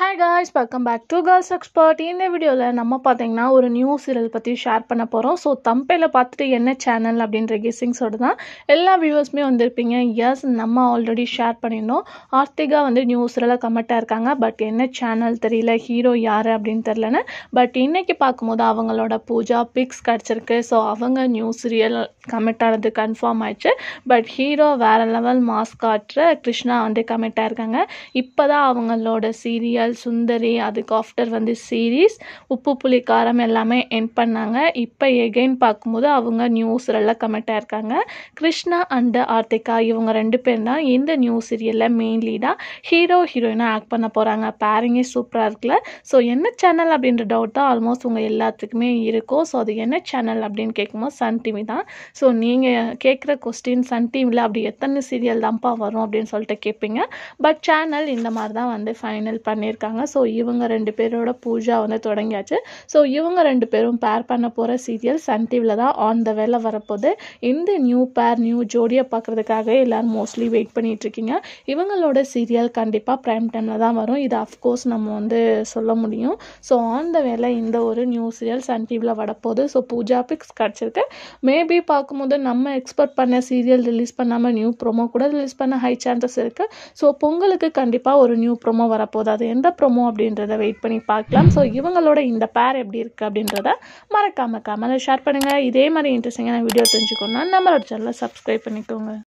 Hi guys, welcome back to Girls Expert. இந்த வீடியோல நம்ம பாத்தீங்கன்னா ஒரு நியூ சீரியல் பத்தி ஷேர் பண்ண போறோம். சோ தம்பையில பார்த்துட்டு என்ன சேனல் அப்படின்ற கெஸ்ஸிங்ஸோட தான் எல்லா வியூவர்ஸ்மே வந்திருப்பீங்க. எஸ், நம்ம ஆல்ரெடி ஷேர் பண்ணியிருந்தோம். ஆர்த்திகா வந்து நியூ சீரியல்ல கமெண்டா இருக்காங்க. பட் என்ன சேனல் தெரியல, ஹீரோ யாரு அப்படின்னு தெரியலன்னு. பட் இன்னைக்கு பார்க்கும்போது அவங்களோட பூஜா பிக்ஸ் கிடைச்சிருக்கு. ஸோ அவங்க நியூ சீரியல் கமெண்ட் ஆனது கன்ஃபார்ம் ஆயிடுச்சு. பட் ஹீரோ வேற லெவல் மாஸ் காட்டுற கிருஷ்ணா வந்து கமெண்ட் ஆயிருக்காங்க. இப்போதான் அவங்களோட சீரியல் சுந்தரி, அதுக்கு ஆஃப்டர் வந்து சீரீஸ் உப்பு புளி காரம் எல்லாமே எண்ட் பண்ணாங்க. இப்போ எகெயின் பார்க்கும்போது அவங்க நியூ சீரியலில் கமெண்ட் ஆயிருக்காங்க. கிருஷ்ணா அண்ட் ஆர்த்திகா இவங்க ரெண்டு பேர் தான் இந்த நியூ சீரியலில் மெயின் லீடாக ஹீரோ ஹீரோயினாக ஆக்ட் பண்ண போகிறாங்க. பேரிங்கே சூப்பராக இருக்குல்ல. ஸோ என்ன சேனல் அப்படின்ற டவுட் தான் ஆல்மோஸ்ட் உங்கள் எல்லாத்துக்குமே இருக்கும். ஸோ அது என்ன சேனல் அப்படின்னு கேட்கும்போது சன் டிவி தான். ஸோ நீங்கள் கேட்குற கொஸ்டின் சன் டிவியில் அப்படி எத்தனை சீரியல் தான்ப்பா வரும் அப்படின்னு சொல்லிட்டு கேட்பீங்க. பட் சேனல் இந்த மாதிரி தான் வந்து ஃபைனல் பண்ணியிருக்காங்க. ஸோ இவங்க ரெண்டு பேரோட பூஜா வந்து தொடங்கியாச்சு. ஸோ இவங்க ரெண்டு பேரும் பேர் பண்ண போகிற சீரியல் சன் டிவியில் தான் ஆன் த வேல வரப்போகுது. இந்த நியூ பேர் நியூ ஜோடியை பார்க்குறதுக்காக எல்லோரும் மோஸ்ட்லி வெயிட் பண்ணிட்டு இருக்கீங்க. இவங்களோட சீரியல் கண்டிப்பாக ப்ரைம் டைமில் தான் வரும். இது அஃப்கோர்ஸ் நம்ம வந்து சொல்ல முடியும். ஸோ ஆன் த வேல இந்த ஒரு நியூ சீரியல் சன் டிவியில் வரப்போகுது. ஸோ பூஜா பிக்ஸ் கிடச்சிருக்கு. மேபி பார்க்கும்போது நம்ம எக்ஸ்பெக்ட் பண்ண சீரியல் ரிலீஸ் பண்ணாமல் நியூ ப்ரோமோ கூட ரிலீஸ் பண்ண ஹை சான்சஸ் இருக்குது. ஸோ பொங்கலுக்கு கண்டிப்பாக ஒரு நியூ ப்ரோமோ வரப்போகுது. அது எந்த ப்ரோமோ அப்படின்றத வெயிட் பண்ணி பார்க்கலாம். ஸோ இவங்களோட இந்த பேர் எப்படி இருக்குது அப்படின்றத மறக்காம ஷேர் பண்ணுங்கள். இதே மாதிரி இன்ட்ரெஸ்டிங்கான வீடியோ தெரிஞ்சுக்கணும்னா நம்மளோட சேனலை சப்ஸ்கிரைப் பண்ணிக்கோங்க.